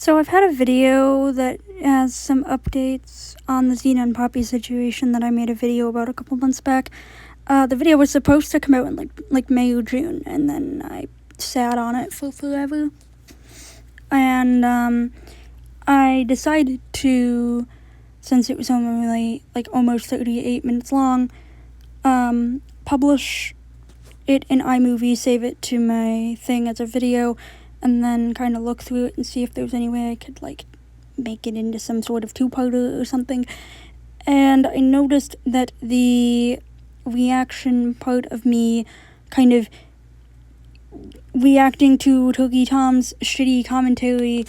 So I've had a video that has some updates on the Xena and Poppy situation that I made a video about a couple months back. The video was supposed to come out in like May or June, and then I sat on it for forever. And I decided to, since it was only like almost 38 minutes long, publish it in iMovie, save it to my thing as a video, and then kind of look through it and see if there was any way I could like make it into some sort of two-parter or something. And I noticed that the reaction part of me kind of reacting to TurkyTom's shitty commentary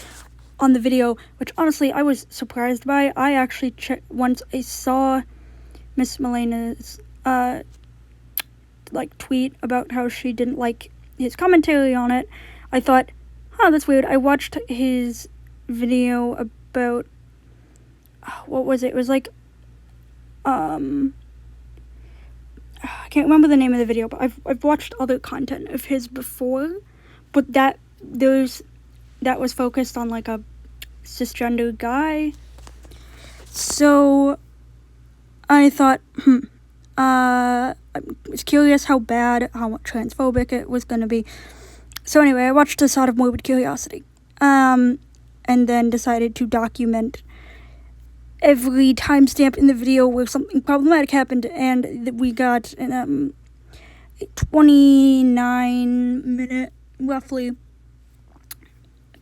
on the video, which honestly I was surprised by. I actually once I saw Miss Melena's tweet about how she didn't like his commentary on it. I thought, that's weird. I watched his video about what was it? It was like I can't remember the name of the video, but I've watched other content of his before, but that was focused on like a cisgender guy. So I thought, I was curious how transphobic it was gonna be. So anyway, I watched this out of morbid curiosity, and then decided to document every timestamp in the video where something problematic happened, and we got a 29-minute, roughly,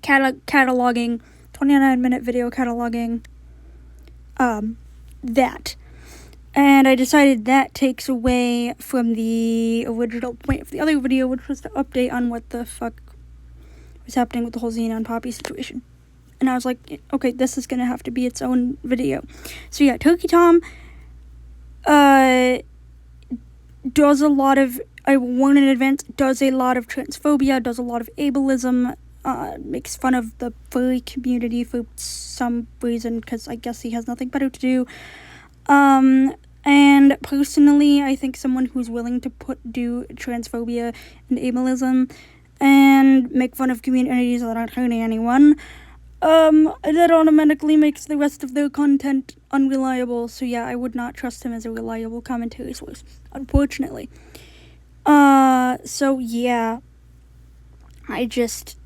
29-minute video cataloging that. And I decided that takes away from the original point of the other video, which was to update on what the fuck was happening with the whole Xena and Poppy situation. And I was like, okay, this is gonna have to be its own video. So yeah, TurkyTom does a lot of, I warn in advance, does a lot of transphobia, does a lot of ableism, makes fun of the furry community for some reason, because I guess he has nothing better to do. And personally, I think someone who's willing to do transphobia and ableism and make fun of communities that aren't hurting anyone, that automatically makes the rest of their content unreliable. So yeah, I would not trust him as a reliable commentary source, unfortunately. So yeah, this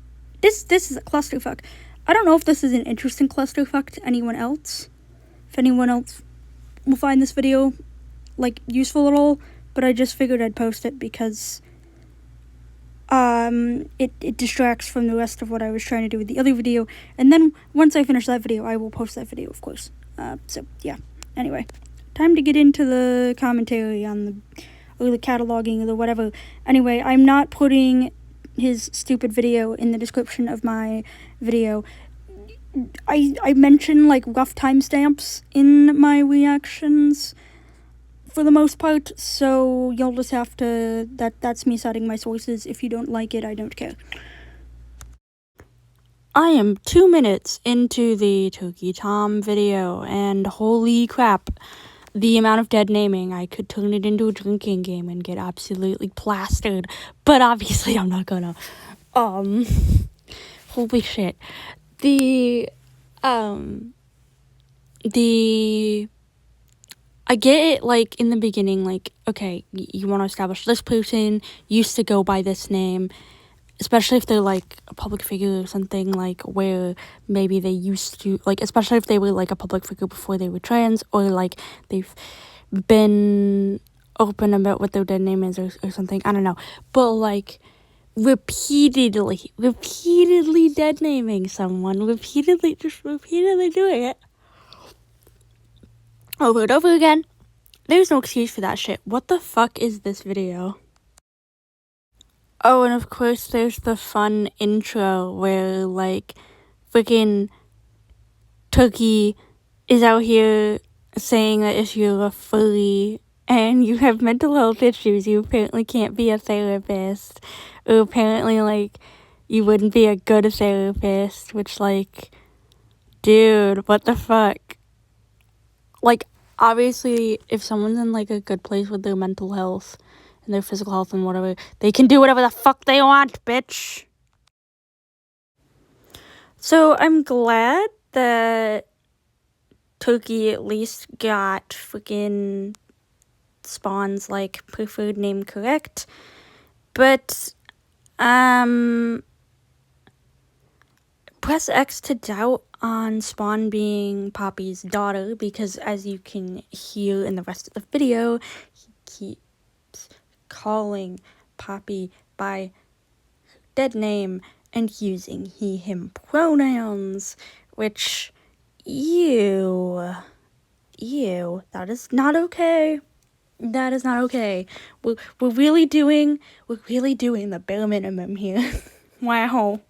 is a clusterfuck. I don't know if this is an interesting clusterfuck to anyone else. If anyone else will find this video useful at all, but I just figured I'd post it because it distracts from the rest of what I was trying to do with the other video, and then once I finish that video I will post that video, of course. So yeah, anyway, time to get into the commentary on the cataloging or the whatever. Anyway, I'm not putting his stupid video in the description of my video. I mention rough timestamps in my reactions for the most part, so you'll just have to, that's me citing my sources. If you don't like it, I don't care. I am 2 minutes into the TurkyTom video, and holy crap, the amount of dead naming. I could turn it into a drinking game and get absolutely plastered, but obviously I'm not gonna. Holy shit. I get it, in the beginning, okay, you want to establish this person used to go by this name, especially if they're, a public figure or something, where maybe they used to, especially if they were, a public figure before they were trans, or, they've been open about what their dead name is or something, I don't know, but, repeatedly dead naming someone, repeatedly doing it over and over again. There's no excuse for that shit. What the fuck is this video? Oh, and of course there's the fun intro where freaking Turkey is out here saying that if you're a furry and you have mental health issues, you apparently can't be a therapist, or apparently you wouldn't be a good therapist, which dude, what the fuck? Obviously, if someone's in a good place with their mental health and their physical health and whatever, they can do whatever the fuck they want, bitch. So I'm glad that Turkey at least got freaking Spawn's like preferred name correct, but press X to doubt on Spawn being Poppy's daughter, because as you can hear in the rest of the video, he keeps calling Poppy by her dead name and using he, him pronouns, which, ew, that is not okay. That is not okay. We're really doing the bare minimum here. Wow.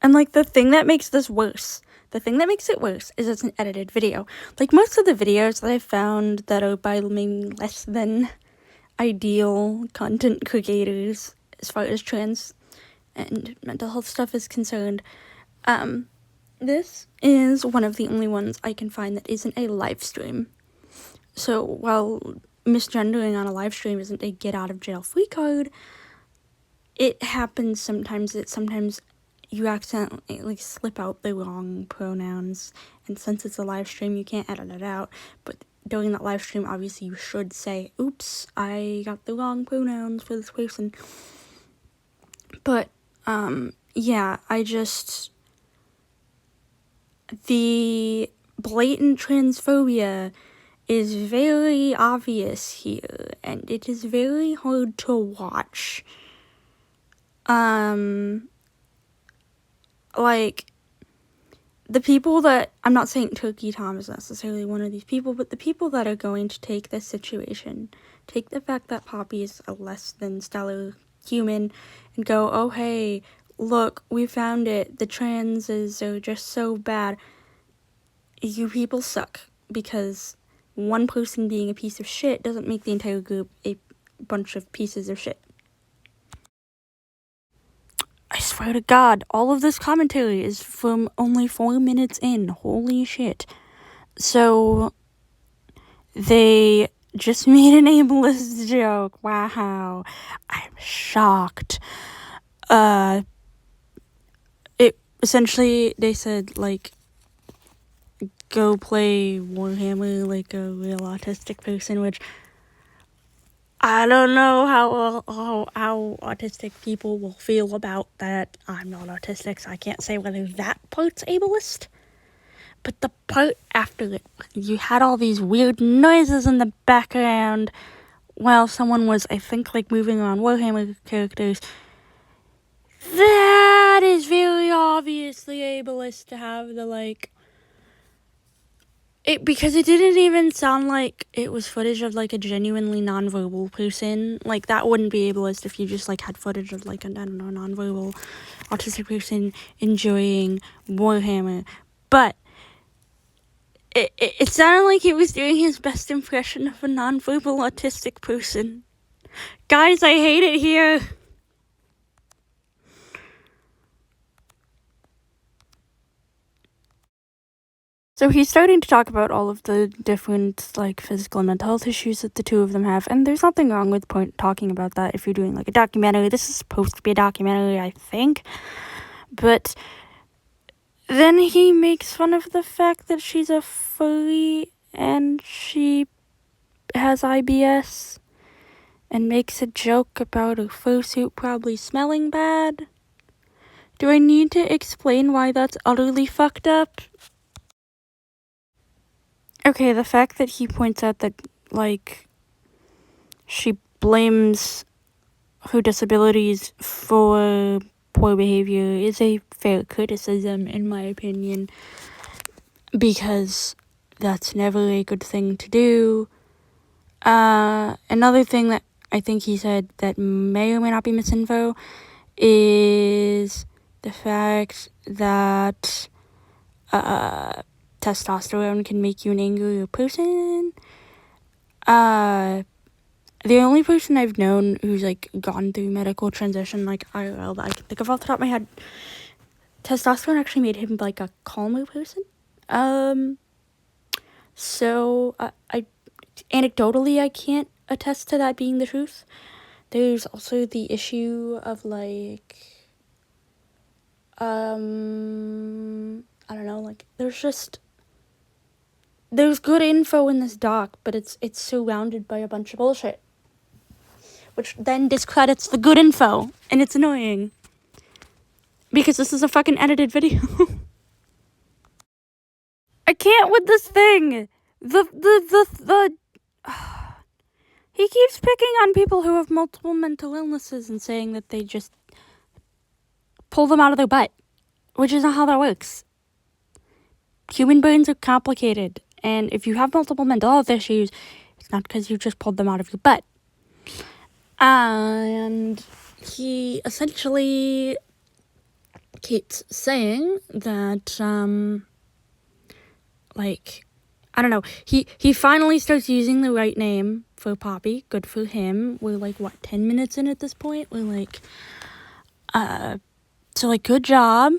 And, like, the thing that makes it worse is it's an edited video. Like, most of the videos that I've found that are by maybe less than ideal content creators, as far as trans and mental health stuff is concerned, this is one of the only ones I can find that isn't a live stream. So, while misgendering on a live stream isn't a get out of jail free card, it happens sometimes that sometimes you accidentally slip out the wrong pronouns, and since it's a live stream, you can't edit it out. But during that live stream, obviously you should say, oops, I got the wrong pronouns for this person. But yeah, the blatant transphobia is very obvious here, and it is very hard to watch. Like, the people that, I'm not saying TurkyTom is necessarily one of these people, but the people that are going to take this situation, take the fact that Poppy is a less than stellar human, and go, oh hey, look, we found it, the transes are just so bad. You people suck, because one person being a piece of shit doesn't make the entire group a bunch of pieces of shit. I swear to God, all of this commentary is from only 4 minutes in. Holy shit. So, they just made an ableist joke. Wow. I'm shocked. Essentially, they said, like, go play Warhammer like a real autistic person, which I don't know how autistic people will feel about that. I'm not autistic, so I can't say whether that part's ableist. But the part after it, you had all these weird noises in the background while someone was, I think, like, moving around Warhammer characters. That is very obviously ableist to have the, like, because it didn't even sound like it was footage of, like, a genuinely nonverbal person. Like, that wouldn't be ableist if you just, like, had footage of, like, a, I don't know, nonverbal autistic person enjoying Warhammer. But it sounded like he was doing his best impression of a nonverbal autistic person. Guys, I hate it here. So he's starting to talk about all of the different, like, physical and mental health issues that the two of them have, and there's nothing wrong with talking about that if you're doing, like, a documentary. This is supposed to be a documentary, I think, but then he makes fun of the fact that she's a furry and she has IBS, and makes a joke about her fursuit probably smelling bad. Do I need to explain why that's utterly fucked up? Okay, the fact that he points out that, like, she blames her disabilities for poor behavior is a fair criticism, in my opinion, because that's never a good thing to do. Another thing that I think he said that may or may not be misinfo is the fact that testosterone can make you an angrier person. The only person I've known who's, like, gone through medical transition, like, IRL, that I can think of off the top of my head, testosterone actually made him, like, a calmer person. So, I anecdotally, I can't attest to that being the truth. There's also the issue of, like, I don't know, like, there's good info in this doc, but it's surrounded by a bunch of bullshit, which then discredits the good info, and it's annoying, because this is a fucking edited video. I can't with this thing. He keeps picking on people who have multiple mental illnesses and saying that they just pull them out of their butt, which is not how that works. Human brains are complicated, and if you have multiple mental health issues, it's not because you just pulled them out of your butt. And he essentially keeps saying that, like, I don't know, he finally starts using the right name for Poppy. Good for him. We're like, what, 10 minutes in at this point? We're like, so like, good job,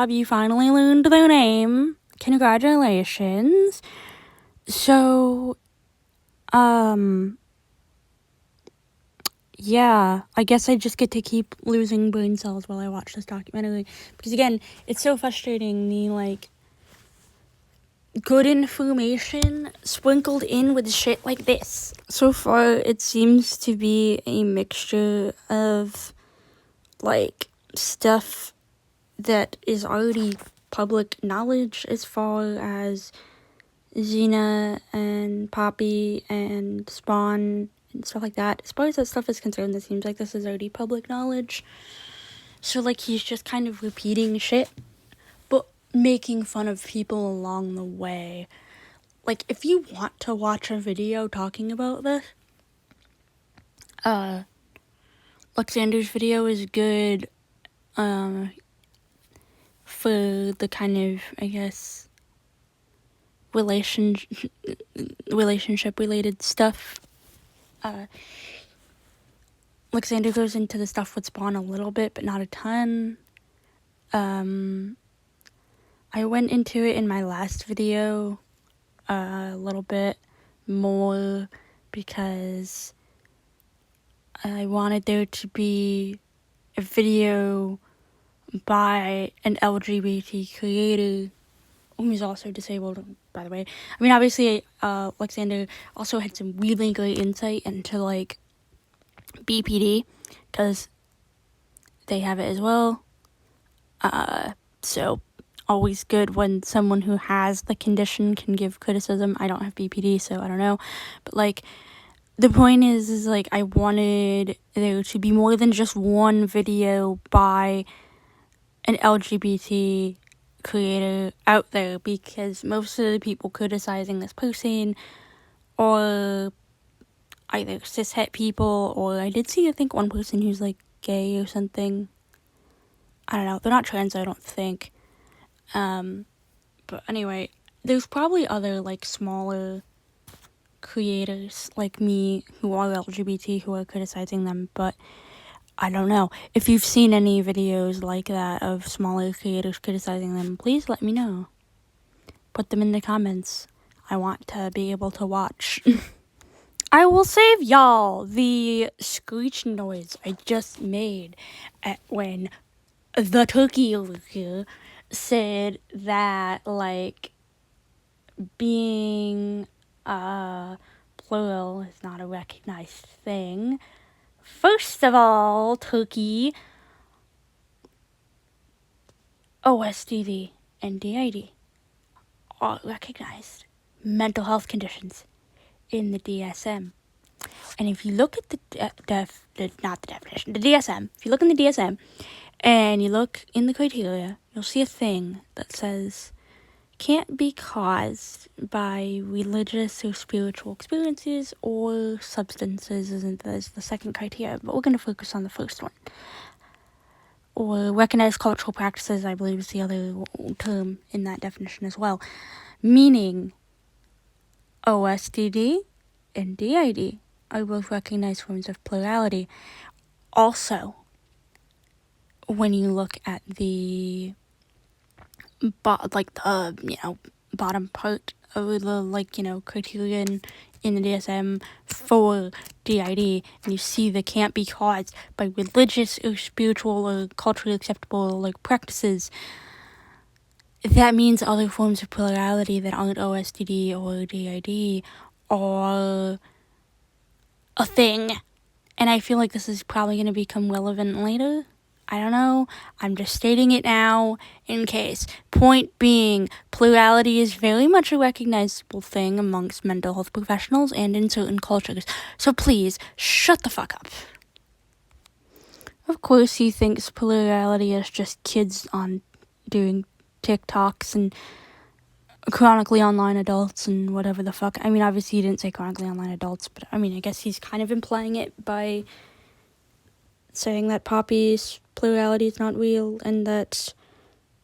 you finally learned their name, congratulations. So, yeah, I guess I just get to keep losing brain cells while I watch this documentary, because again, it's so frustrating, the like, good information sprinkled in with shit like this. So far, it seems to be a mixture of, like, stuff that is already public knowledge as far as Xena and Poppy and Spawn and stuff like that. As far as that stuff is concerned, it seems like this is already public knowledge. So, like, he's just kind of repeating shit, but making fun of people along the way. Like, if you want to watch a video talking about this, Alexander's video is good, for the kind of, I guess, relationship related stuff. Alexander goes into the stuff with Spawn a little bit, but not a ton. I went into it in my last video a little bit more because I wanted there to be a video by an LGBT creator who's also disabled, by the way. I mean, obviously, Alexander also had some really great insight into, like, BPD, because they have it as well. So, always good when someone who has the condition can give criticism. I don't have BPD, so I don't know. But, like, the point is like, I wanted there to be more than just one video by an LGBT creator out there, because most of the people criticizing this person are either cishet people, or I did see, I think, one person who's, like, gay or something. I don't know. They're not trans, I don't think. But anyway, there's probably other, like, smaller creators like me who are LGBT who are criticizing them, but I don't know. If you've seen any videos like that of smaller creators criticizing them, please let me know. Put them in the comments. I want to be able to watch. I will save y'all the screech noise I just made when the turkey over here said that, like, being plural is not a recognized thing. First of all, Turkey, OSDD and DID are recognized mental health conditions in the DSM. And if you look at the DSM, if you look in the DSM and you look in the criteria, you'll see a thing that says can't be caused by religious or spiritual experiences or substances, isn't as the second criteria, but we're going to focus on the first one. Or recognized cultural practices, I believe, is the other term in that definition as well. Meaning, OSDD and DID are both recognized forms of plurality. Also, when you look at the bottom part of the, criterion in the DSM for DID, and you see they can't be caused by religious or spiritual or culturally acceptable like practices, that means other forms of plurality that aren't OSDD or DID are a thing. And I feel like this is probably going to become relevant later. I don't know. I'm just stating it now in case. Point being, plurality is very much a recognizable thing amongst mental health professionals and in certain cultures. So please, shut the fuck up. Of course, he thinks plurality is just kids on doing TikToks and chronically online adults and whatever the fuck. I mean, obviously he didn't say chronically online adults, but I mean, I guess he's kind of implying it by saying that Poppy's plurality is not real and that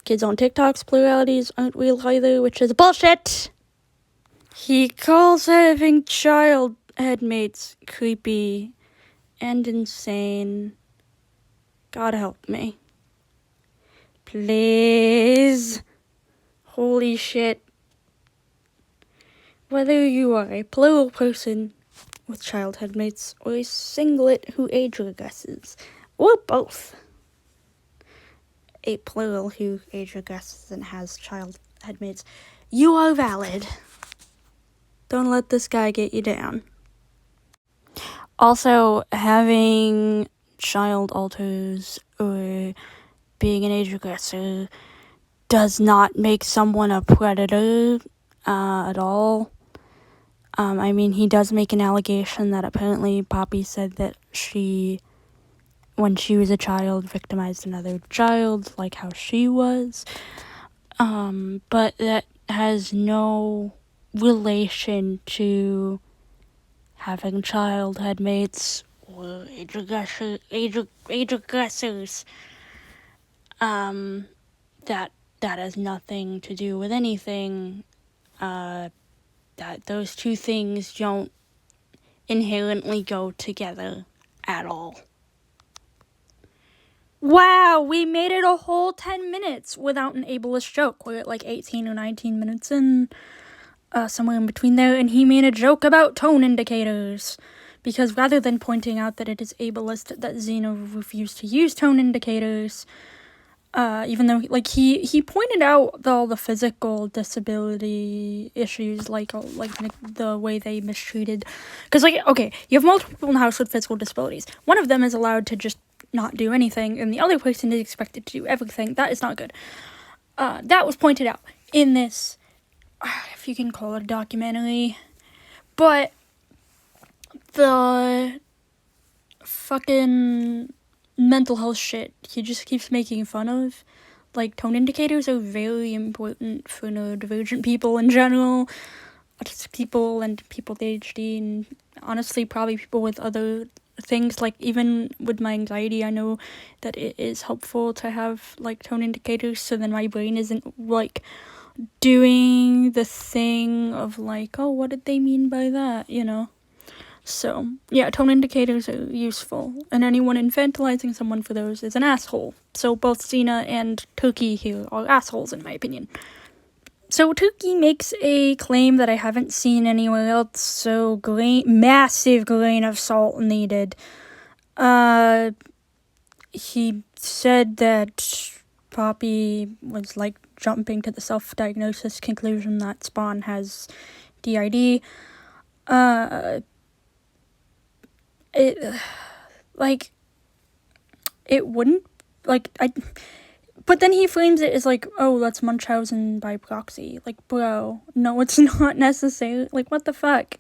kids on TikTok's pluralities aren't real either, which is bullshit. He calls having child headmates creepy and insane. God help me. Please. Holy shit. Whether you are a plural person with child headmates or a singlet who age regresses, or both, a plural who age regresses and has child headmates, you are valid. Don't let this guy get you down. Also, having child alters or being an age regressor does not make someone a predator at all. I mean, he does make an allegation that apparently Poppy said that she, when she was a child, victimized another child, like how she was. But that has no relation to having child headmates or age regressors. That has nothing to do with anything. That those two things don't inherently go together at all. Wow, we made it a whole 10 minutes without an ableist joke. We're at like 18 or 19 minutes in, somewhere in between there, and he made a joke about tone indicators. Because rather than pointing out that it is ableist that Zeno refused to use tone indicators, even though, like, he pointed out all the physical disability issues, like the way they mistreated, because, like, okay, you have multiple people in the house with physical disabilities. One of them is allowed to just not do anything, and the other person is expected to do everything. That is not good. That was pointed out in this, if you can call it a documentary, but the fucking mental health shit he just keeps making fun of. Like, tone indicators are very important for neurodivergent people in general, autistic people and people with ADHD, and honestly probably people with other things. Like, even with my anxiety, I know that it is helpful to have like tone indicators, so then my brain isn't like doing the thing of like, oh, what did they mean by that, you know? So, yeah, tone indicators are useful, and anyone infantilizing someone for those is an asshole. So both Cena and Turkey here are assholes, in my opinion. So Turkey makes a claim that I haven't seen anywhere else, so massive grain of salt needed. He said that Poppy was, like, jumping to the self-diagnosis conclusion that Spawn has DID. It wouldn't, like, but then he frames it as like, oh, that's Munchausen by proxy. Like, bro, no, it's not necessary. Like, what the fuck?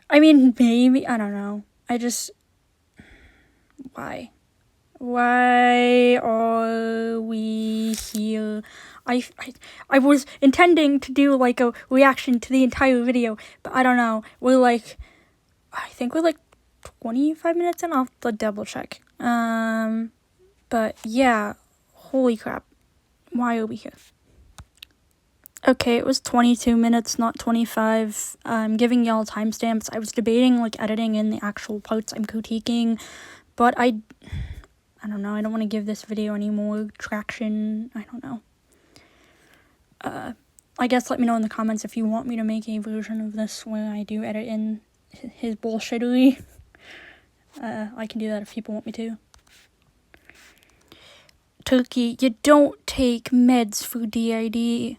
I mean, maybe, I don't know. Why? Why are we here? I was intending to do, like, a reaction to the entire video, but I don't know. I think we're, like, 25 minutes in. I'll have to double check. But yeah, holy crap. Why are we here? Okay, it was 22 minutes, not 25. I'm giving y'all timestamps. I was debating, like, editing in the actual parts I'm critiquing, but I don't know. I don't want to give this video any more traction. I don't know. I guess let me know in the comments if you want me to make a version of this where I do edit in his bullshittery. I can do that if people want me to. Turkey, you don't take meds for DID.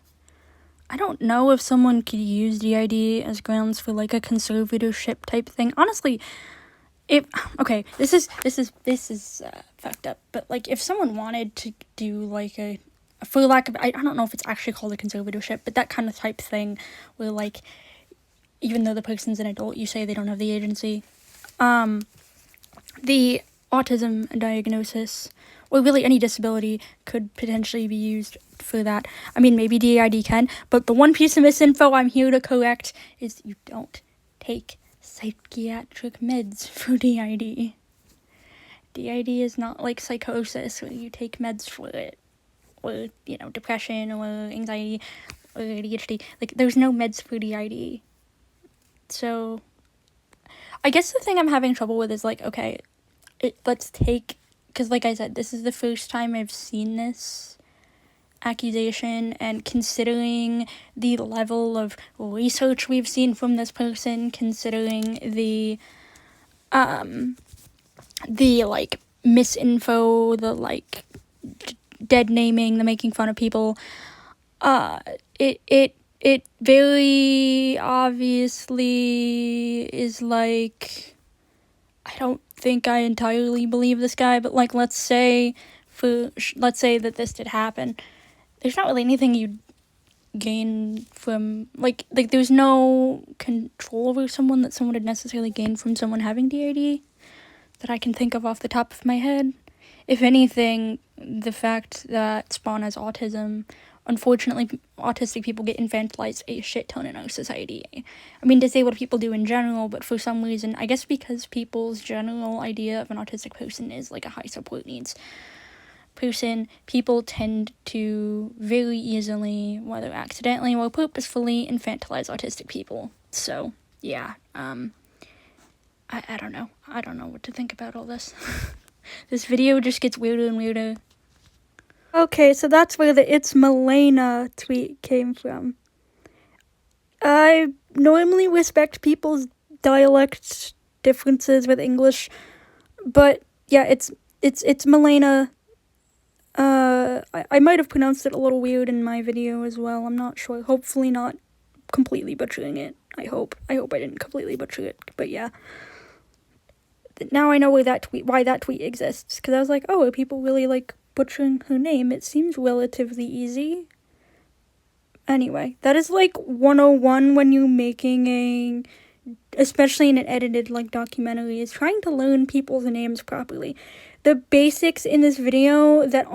I don't know if someone could use DID as grounds for like a conservatorship type thing. Honestly, this is fucked up. But like, if someone wanted to do like for lack of, I don't know if it's actually called a conservatorship, but that kind of type thing where like, even though the person's an adult, you say they don't have the agency. The autism diagnosis, or really any disability, could potentially be used for that. I mean, maybe DID can, but the one piece of misinfo I'm here to correct is you don't take psychiatric meds for DID. DID is not like psychosis where you take meds for it, or, you know, depression or anxiety or ADHD. Like, there's no meds for DID. So, I guess the thing I'm having trouble with is like, okay, let's take, because like I said, this is the first time I've seen this accusation, and considering the level of research we've seen from this person, considering the like misinfo, the like dead naming, the making fun of people, it very obviously is like, I don't think I entirely believe this guy, but like, let's say that this did happen. There's not really anything you gain from, like there's no control over someone that someone would necessarily gain from someone having DID that I can think of off the top of my head. If anything, the fact that Spawn has autism, unfortunately, autistic people get infantilized a shit ton in our society. I mean, disabled people do in general, but for some reason, I guess because people's general idea of an autistic person is like a high support needs person, people tend to very easily, whether accidentally or purposefully, infantilize autistic people. So, yeah, I don't know. I don't know what to think about all this. This video just gets weirder and weirder. Okay, so that's where the "It's Milena" tweet came from. I normally respect people's dialect differences with English, but yeah, it's Milena. I might have pronounced it a little weird in my video as well. I'm not sure. Hopefully not completely butchering it. I hope I didn't completely butcher it. But yeah. Now I know why that tweet exists, because I was like, oh, are people really like butchering her name? It seems relatively easy. Anyway, that is like 101 when you're making especially in an edited like documentary, is trying to learn people's names properly. The basics in this video that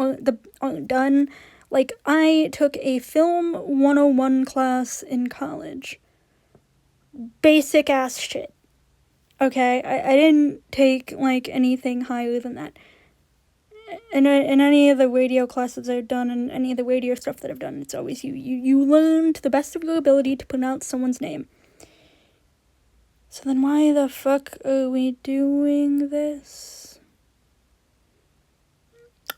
aren't done, like I took a film 101 class in college. Basic ass shit. Okay, I didn't take like anything higher than that. In any of the radio classes I've done, and any of the radio stuff that I've done, it's always you learn to the best of your ability to pronounce someone's name. So then why the fuck are we doing this?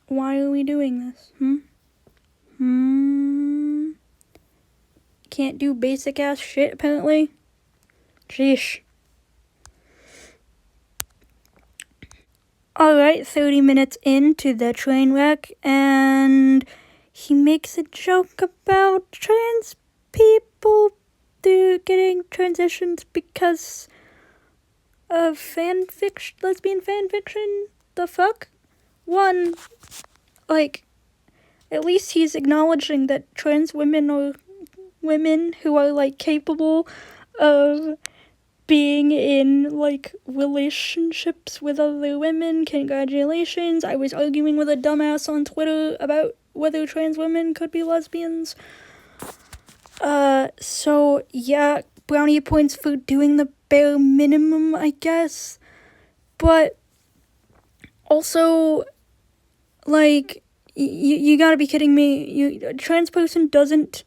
Why are we doing this? Can't do basic ass shit, apparently. Sheesh. Alright, 30 minutes into the train wreck, and he makes a joke about trans people getting transitions because of lesbian fan fiction. The fuck? One, like, at least he's acknowledging that trans women are women who are, like, capable of being in, like, relationships with other women. Congratulations. I was arguing with a dumbass on Twitter about whether trans women could be lesbians. So, yeah, brownie points for doing the bare minimum, I guess. But also, like, you gotta be kidding me. A trans person doesn't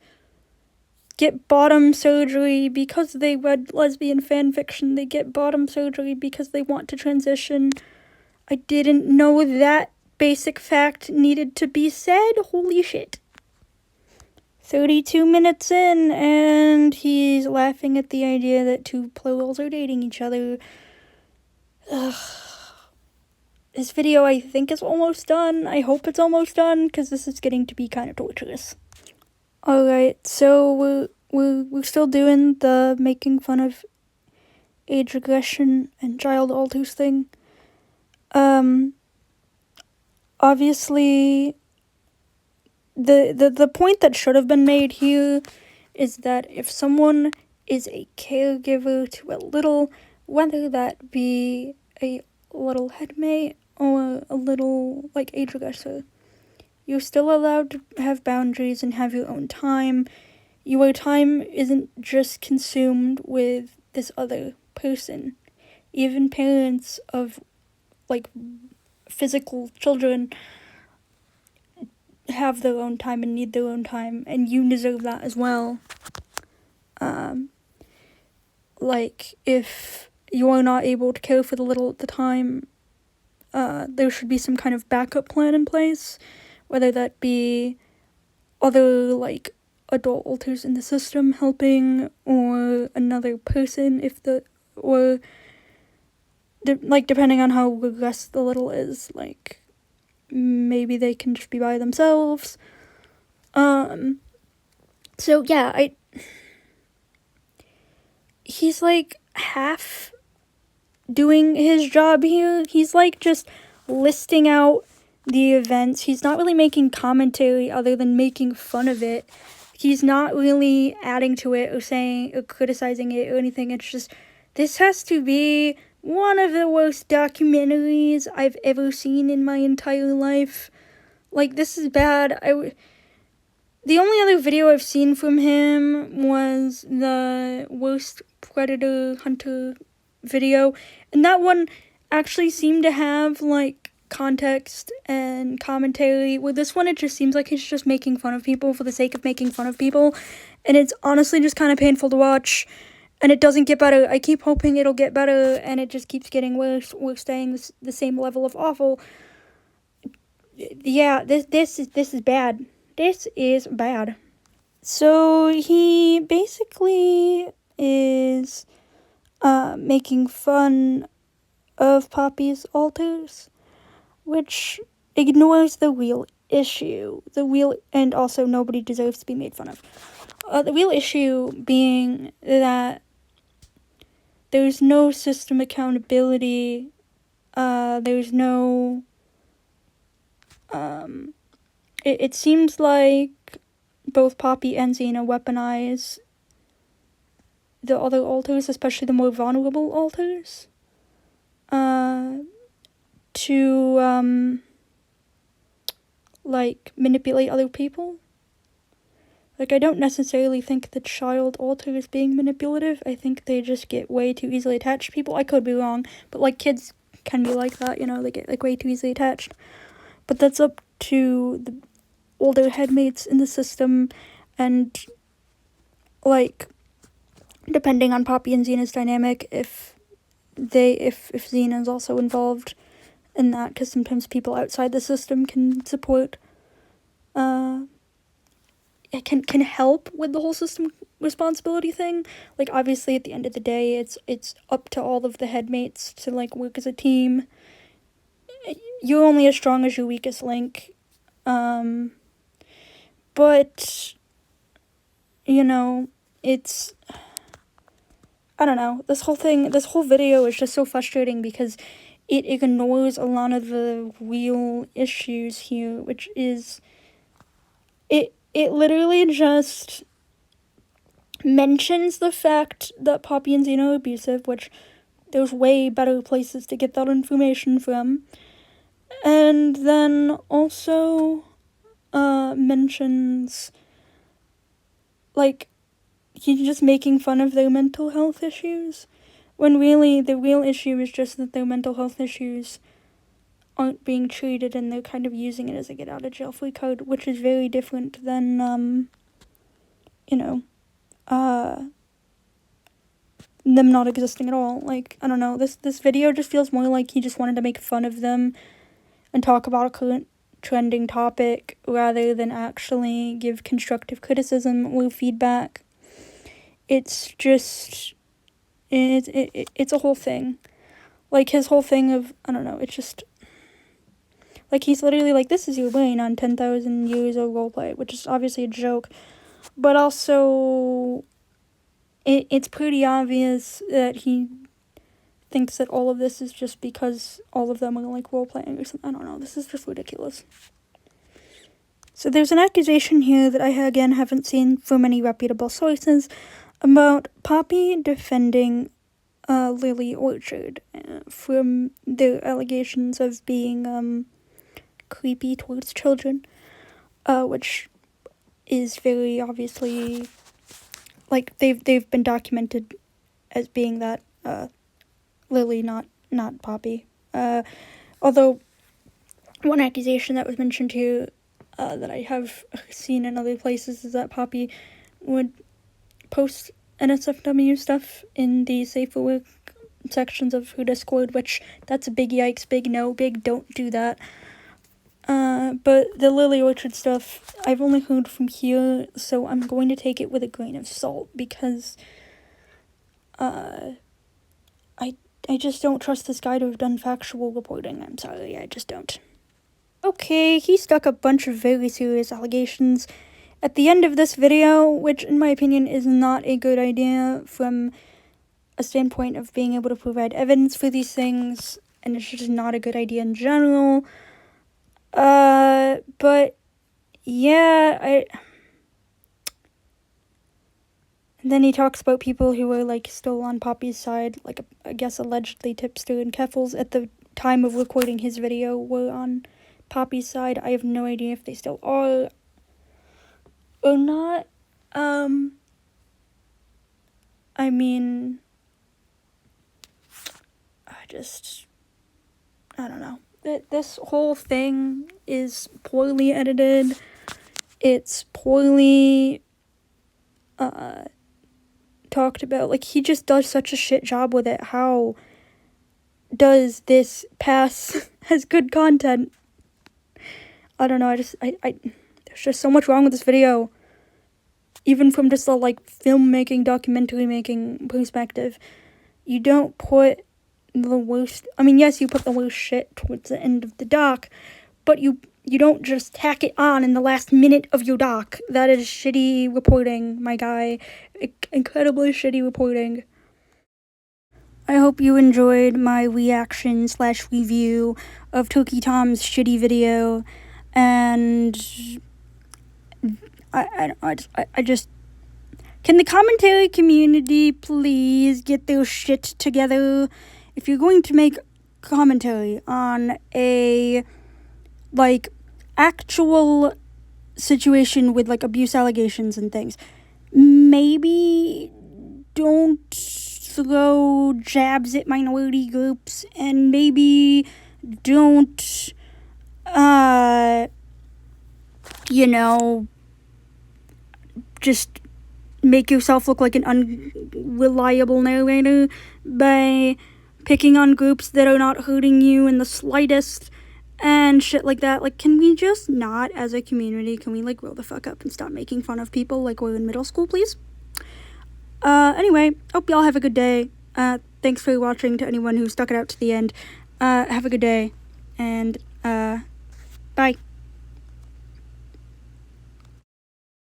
get bottom surgery because they read lesbian fan fiction. They get bottom surgery because they want to transition. I didn't know that basic fact needed to be said. Holy shit. 32 minutes in, and he's laughing at the idea that two plurals are dating each other. Ugh. This video, I think, is almost done. I hope it's almost done, because this is getting to be kind of torturous. Alright, so we're still doing the making fun of age regression and child alters thing. Obviously, the point that should have been made here is that if someone is a caregiver to a little, whether that be a little headmate or a little, like, age regressor, you're still allowed to have boundaries and have your own time. Your time isn't just consumed with this other person. Even parents of, like, physical children have their own time and need their own time, and you deserve that as well. Like, if you are not able to care for the little at the time, there should be some kind of backup plan in place, whether that be other, like, adult alters in the system helping, or another person depending on how regressed the little is, like, maybe they can just be by themselves. So yeah, he's, like, half doing his job here. He's, like, just listing out the events. He's not really making commentary other than making fun of it. He's not really adding to it or saying or criticizing it or anything. It's just, this has to be one of the worst documentaries I've ever seen in my entire life. Like, this is bad. The only other video I've seen from him was the worst predator hunter video, and that one actually seemed to have, like, context and commentary. With this one, it just seems like he's just making fun of people for the sake of making fun of people, and it's honestly just kind of painful to watch, and it doesn't get better. I keep hoping it'll get better, and it just keeps getting worse. We're staying the same level of awful. Yeah, this is bad. This is bad. So he basically is making fun of Poppy's alters, which ignores the real issue. And also nobody deserves to be made fun of. The real issue being that there's no system accountability. There's no... It seems like both Poppy and Xena weaponize the other alters, especially the more vulnerable alters, to like, manipulate other people. Like, I don't necessarily think the child alter is being manipulative. I think they just get way too easily attached to people. I could be wrong, but, like, kids can be like that, you know, they get, like, way too easily attached. But that's up to the older headmates in the system, and, like, depending on Poppy and Xena's dynamic, if Xena's also involved in that, because sometimes people outside the system can support, it can help with the whole system responsibility thing. Like, obviously, at the end of the day, it's up to all of the headmates to, like, work as a team. You're only as strong as your weakest link. But, you know, it's... I don't know. This whole video is just so frustrating because it ignores a lot of the real issues here, which is... It literally just mentions the fact that Poppy and Xena are abusive, which there's way better places to get that information from. And then also mentions, like, he's just making fun of their mental health issues, when really the real issue is just that their mental health issues aren't being treated and they're kind of using it as a get out of jail free card, which is very different than, you know, them not existing at all. Like, I don't know, this video just feels more like he just wanted to make fun of them and talk about a current trending topic rather than actually give constructive criticism or feedback. It's just, it's a whole thing. Like, his whole thing of, I don't know, it's just, like, he's literally like, this is your brain on 10,000 years of roleplay, which is obviously a joke, but also, it's pretty obvious that he thinks that all of this is just because all of them are, like, role-playing or something. I don't know, this is just ridiculous. So there's an accusation here that I, again, haven't seen from any reputable sources about Poppy defending Lily Orchard from their allegations of being creepy towards children, which is very obviously, like, they've been documented as being that, Lily, not Poppy. Although one accusation that was mentioned here that I have seen in other places is that Poppy would post NSFW stuff in the safe for work sections of her Discord, which that's a big yikes, big no, big don't do that. But the Lily Orchard stuff, I've only heard from here, so I'm going to take it with a grain of salt, because I just don't trust this guy to have done factual reporting. I'm sorry, I just don't. Okay, he stuck a bunch of very serious allegations at the end of this video, which in my opinion is not a good idea from a standpoint of being able to provide evidence for these things, and it's just not a good idea in general. But yeah, and then he talks about people who were, like, still on Poppy's side, like, I guess allegedly Tipster and Keffels at the time of recording his video were on Poppy's side. I have no idea if they still are or not. I mean, I don't know. This whole thing is poorly edited. It's poorly talked about. Like, he just does such a shit job with it. How does this pass as good content? I don't know, there's just so much wrong with this video. Even from just the, like, filmmaking, documentary making perspective. You don't put the worst, I mean, yes, you put the worst shit towards the end of the doc, but you don't just tack it on in the last minute of your doc. That is shitty reporting, my guy. Incredibly shitty reporting. I hope you enjoyed my reaction/review of TurkyTom's shitty video, and I just, can the commentary community please get their shit together? If you're going to make commentary on a, like, actual situation with, like, abuse allegations and things, maybe don't throw jabs at minority groups, and maybe don't, just make yourself look like an unreliable narrator by picking on groups that are not hurting you in the slightest and shit like that. Like, can we just not, as a community, can we, like, grow the fuck up and stop making fun of people like we're in middle school, please? Anyway, hope y'all have a good day. Thanks for watching to anyone who stuck it out to the end. Have a good day, and, bye.